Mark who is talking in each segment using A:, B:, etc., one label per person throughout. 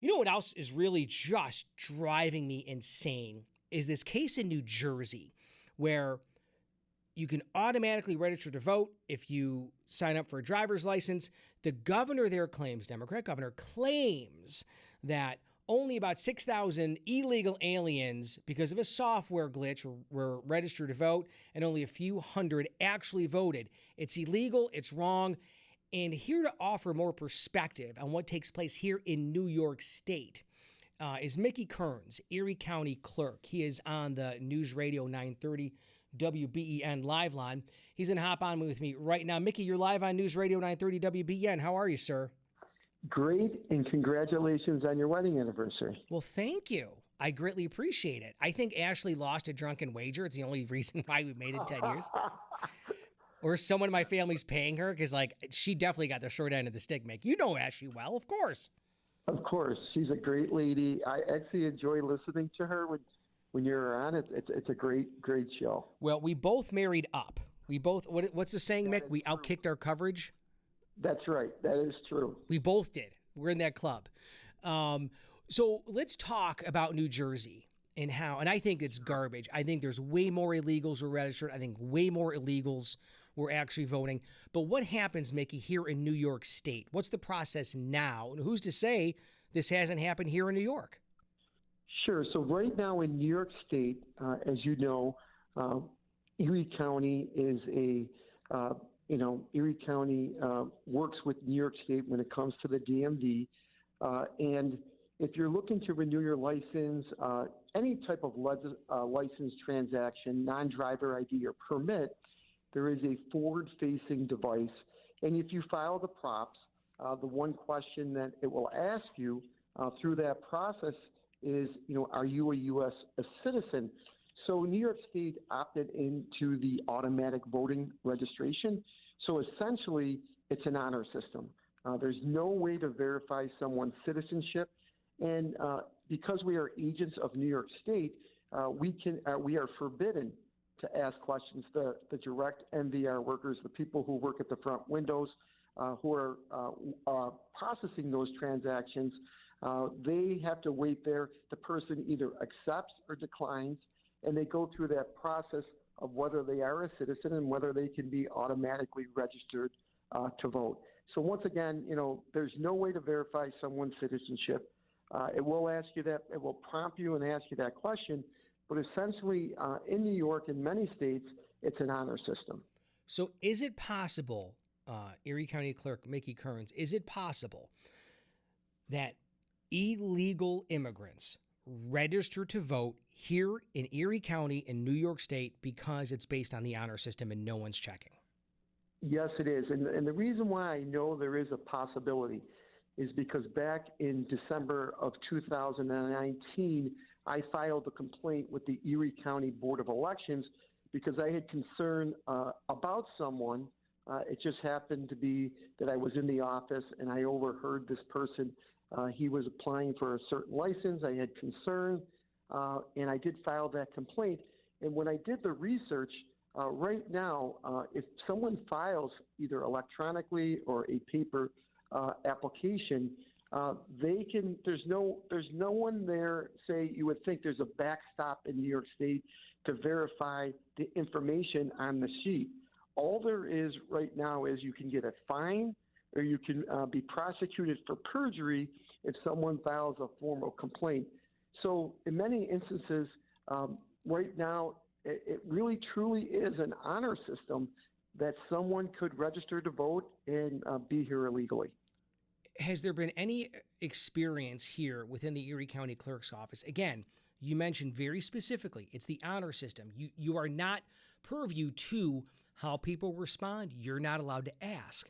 A: You know what else is really just driving me insane is this case in New Jersey where you can automatically register to vote if you sign up for a driver's license. The governor there claims, Democrat governor, claims that only about 6,000 illegal aliens, because of a software glitch, were registered to vote, and only a few hundred actually voted. It's illegal. It's wrong. And here to offer more perspective on what takes place here in New York State is Mickey Kearns, Erie County Clerk. He is on the News Radio 930 WBEN live line. He's going to hop on with me right now. Mickey, you're live on News Radio 930 WBEN. How are you, sir?
B: Great, and congratulations on your wedding anniversary.
A: Well, thank you. I greatly appreciate it. I think Ashley lost a drunken wager. It's the only reason why we made it 10 years. Or someone in my family's paying her, because she definitely got the short end of the stick, Mick. You know Ashley well, of course.
B: Of course. She's a great lady. I actually enjoy listening to her when you're on it. It's a great show.
A: Well, we both married up. We both, what's the saying, Mick? We outkicked our coverage?
B: That's right. That is true.
A: We both did. We're in that club. So let's talk about New Jersey and I think it's garbage. I think there's way more illegals were registered. I think way more illegals were actually voting. But what happens, Mickey, here in New York State? What's the process now? And who's to say this hasn't happened here in New York?
B: Sure. So right now in New York State, as you know, Erie County is Erie County works with New York State when it comes to the DMV. And if you're looking to renew your license, any type of license transaction, non-driver ID or permit, there is a forward-facing device. And if you file the props, the one question that it will ask you through that process is, are you a U.S. citizen? So New York State opted into the automatic voting registration. So essentially, it's an honor system. There's no way to verify someone's citizenship. And because we are agents of New York State, we are forbidden to ask questions. The direct MVR workers, the people who work at the front windows, who are processing those transactions, they have to wait there. The person either accepts or declines, and they go through that process of whether they are a citizen and whether they can be automatically registered to vote. So once again, there's no way to verify someone's citizenship. It will ask you that. It will prompt you and ask you that question. But essentially, in New York and many states, it's an honor system.
A: So is it possible, Erie County Clerk Mickey Kearns, is it possible that illegal immigrants register to vote here in Erie County in New York State because it's based on the honor system and no one's checking?
B: Yes, it is. And the reason why I know there is a possibility is because back in December of 2019, I filed a complaint with the Erie County Board of Elections because I had concern about someone. It just happened to be that I was in the office and I overheard this person. He was applying for a certain license. I had concern, and I did file that complaint. And when I did the research, right now, if someone files either electronically or a paper application, they can. There's no one there. Say you would think there's a backstop in New York State to verify the information on the sheet. All there is right now is you can get a fine or you can be prosecuted for perjury if someone files a formal complaint. So in many instances, right now, it really truly is an honor system that someone could register to vote and be here illegally.
A: Has there been any experience here within the Erie County Clerk's office? Again, you mentioned very specifically, it's the honor system. You are not purview to how people respond. You're not allowed to ask.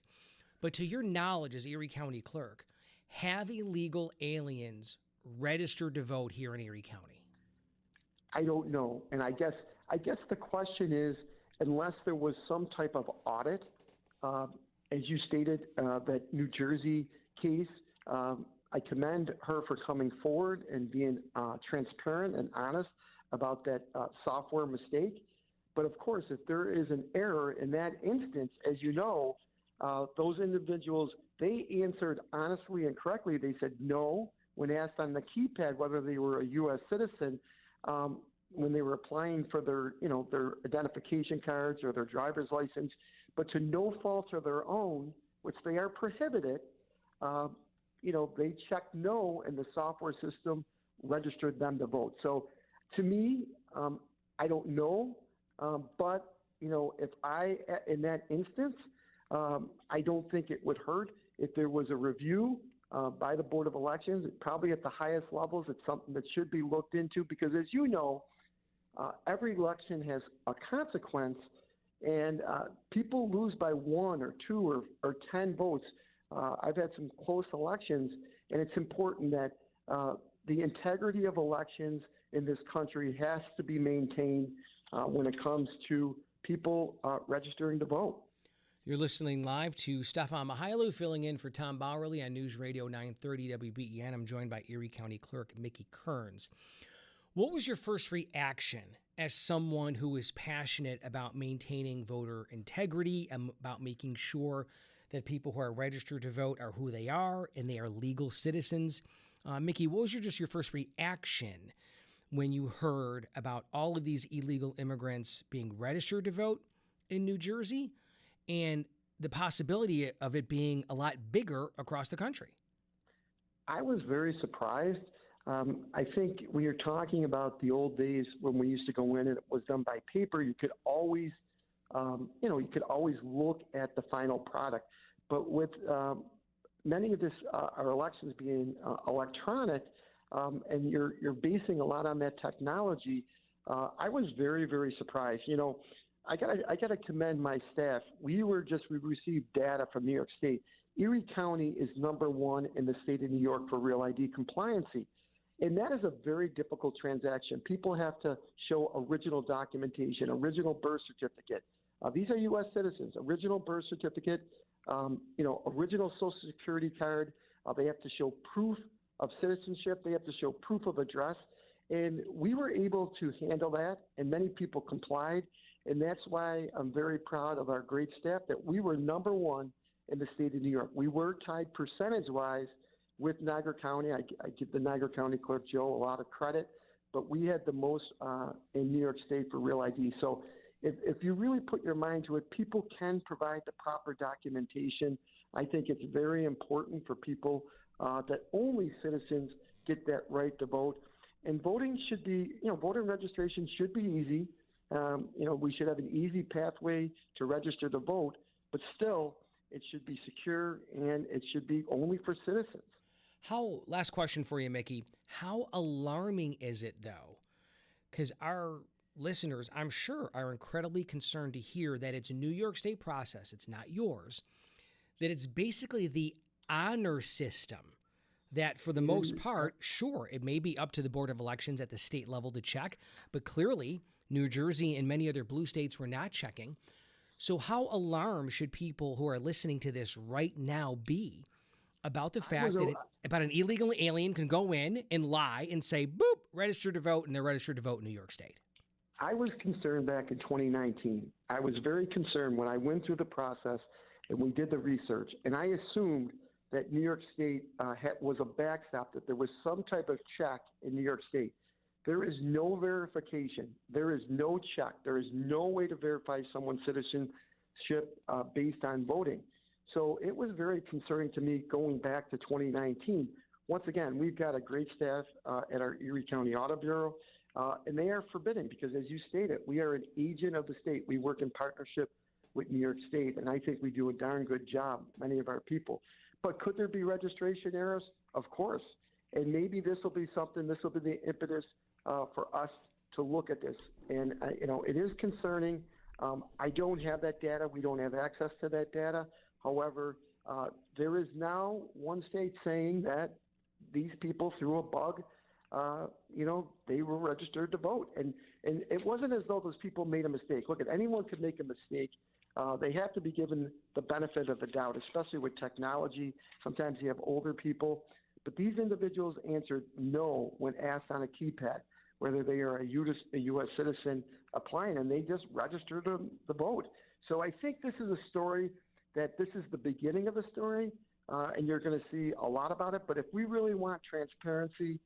A: But to your knowledge as Erie County Clerk, have illegal aliens registered to vote here in Erie County?
B: I don't know. And I guess the question is, unless there was some type of audit, as you stated, that New Jersey case, I commend her for coming forward and being transparent and honest about that software mistake. But of course, if there is an error in that instance, as you know, those individuals, they answered honestly and correctly. They said, no, when asked on the keypad whether they were a U.S. citizen, when they were applying for their identification cards or their driver's license, but to no fault of their own, which they are prohibited, they checked no, and the software system registered them to vote. So to me, I don't know, but if in that instance, I don't think it would hurt if there was a review by the Board of Elections, probably at the highest levels. It's something that should be looked into because, as you know, every election has a consequence, and people lose by 1 or 2 or 10 votes. I've had some close elections, and it's important that the integrity of elections in this country has to be maintained when it comes to people registering to vote.
A: You're listening live to Stefan Mychajliw filling in for Tom Bowerly on News Radio 930 WBEN. I'm joined by Erie County Clerk Mickey Kearns. What was your first reaction as someone who is passionate about maintaining voter integrity and about making sure that people who are registered to vote are who they are and they are legal citizens? Mickey, what was your first reaction when you heard about all of these illegal immigrants being registered to vote in New Jersey and the possibility of it being a lot bigger across the country?
B: I was very surprised. I think when you're talking about the old days when we used to go in and it was done by paper, you could always, look at the final product. But with many of our elections being electronic, and you're basing a lot on that technology, I was very, very surprised. I got to commend my staff. We received data from New York State. Erie County is number 1 in the state of New York for Real ID compliancy. And that is a very difficult transaction. People have to show original documentation, original birth certificate. These are U.S. citizens, original birth certificate, original Social Security card. They have to show proof of citizenship. They have to show proof of address. And we were able to handle that, and many people complied. And that's why I'm very proud of our great staff that we were number 1 in the state of New York. We were tied percentage-wise with Niagara County. I give the Niagara County Clerk, Joe, a lot of credit, but we had the most in New York State for Real ID. So if you really put your mind to it, people can provide the proper documentation. I think it's very important for people that only citizens get that right to vote. And voting should be, voter registration should be easy. We should have an easy pathway to register to vote, but still it should be secure and it should be only for citizens.
A: Last question for you, Mickey. How alarming is it, though? Because our listeners, I'm sure, are incredibly concerned to hear that it's a New York State process, it's not yours, that it's basically the honor system that for the most part, sure, it may be up to the Board of Elections at the state level to check, but clearly New Jersey and many other blue states were not checking. So how alarmed should people who are listening to this right now be about the fact that about an illegal alien can go in and lie and say, boop, registered to vote, and they're registered to vote in New York State?
B: I was concerned back in 2019. I was very concerned when I went through the process and we did the research, and I assumed that New York State was a backstop, that there was some type of check in New York State. There is no verification. There is no check. There is no way to verify someone's citizenship based on voting. So it was very concerning to me going back to 2019. Once again, we've got a great staff at our Erie County Audit Bureau, and they are forbidden because, as you stated, we are an agent of the state. We work in partnership with New York State, and I think we do a darn good job, many of our people. But could there be registration errors? Of course. And maybe this will be something, this will be the impetus for us to look at this. And, it is concerning. I don't have that data. We don't have access to that data. However, there is now one state saying that these people, through a bug, they were registered to vote. And it wasn't as though those people made a mistake. Look, anyone could make a mistake. They have to be given the benefit of the doubt, especially with technology. Sometimes you have older people. But these individuals answered no when asked on a keypad whether they are a U.S. citizen applying, and they just registered the vote. So I think this is a story that this is the beginning of the story. and you're going to see a lot about it. But if we really want transparency,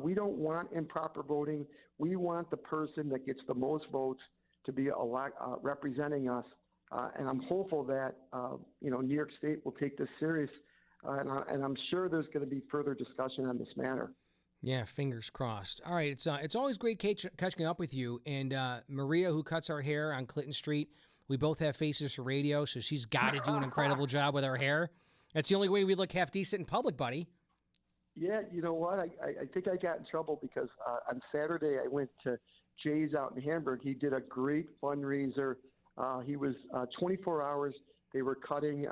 B: we don't want improper voting. We want the person that gets the most votes to be representing us. And I'm hopeful that New York State will take this serious, and I'm sure there's going to be further discussion on this matter.
A: Yeah, fingers crossed. All right, it's always great catching up with you. And Maria, who cuts our hair on Clinton Street, we both have faces for radio, so she's got to do an incredible job with our hair. That's the only way we look half decent in public, buddy.
B: Yeah, you know what? I think I got in trouble because on Saturday I went to Jay's out in Hamburg. He did a great fundraiser. He was 24 hours. They were cutting,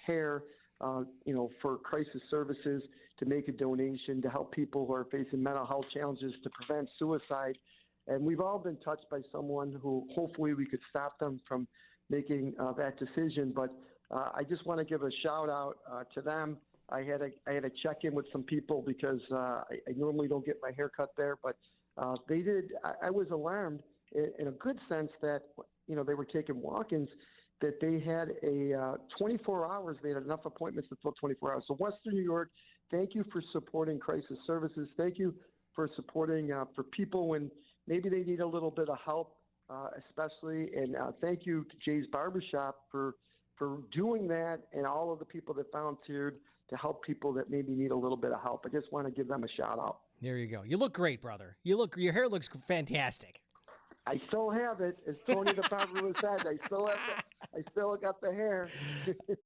B: hair, for crisis services, to make a donation to help people who are facing mental health challenges, to prevent suicide. And we've all been touched by someone who hopefully we could stop them from making that decision. But I just want to give a shout out to them. I had a check in with some people because I normally don't get my hair cut there, but they did. I was alarmed in a good sense that they were taking walk-ins, that they had a 24 hours. They had enough appointments to fill 24 hours. So Western New York, thank you for supporting crisis services. Thank you for supporting for people when maybe they need a little bit of help, especially. And thank you to Jay's Barbershop for doing that, and all of the people that volunteered to help people that maybe need a little bit of help. I just want to give them a shout out.
A: There you go. You look great, brother. Your hair looks fantastic.
B: I still have it, as Tony the Barber said. I still got the hair.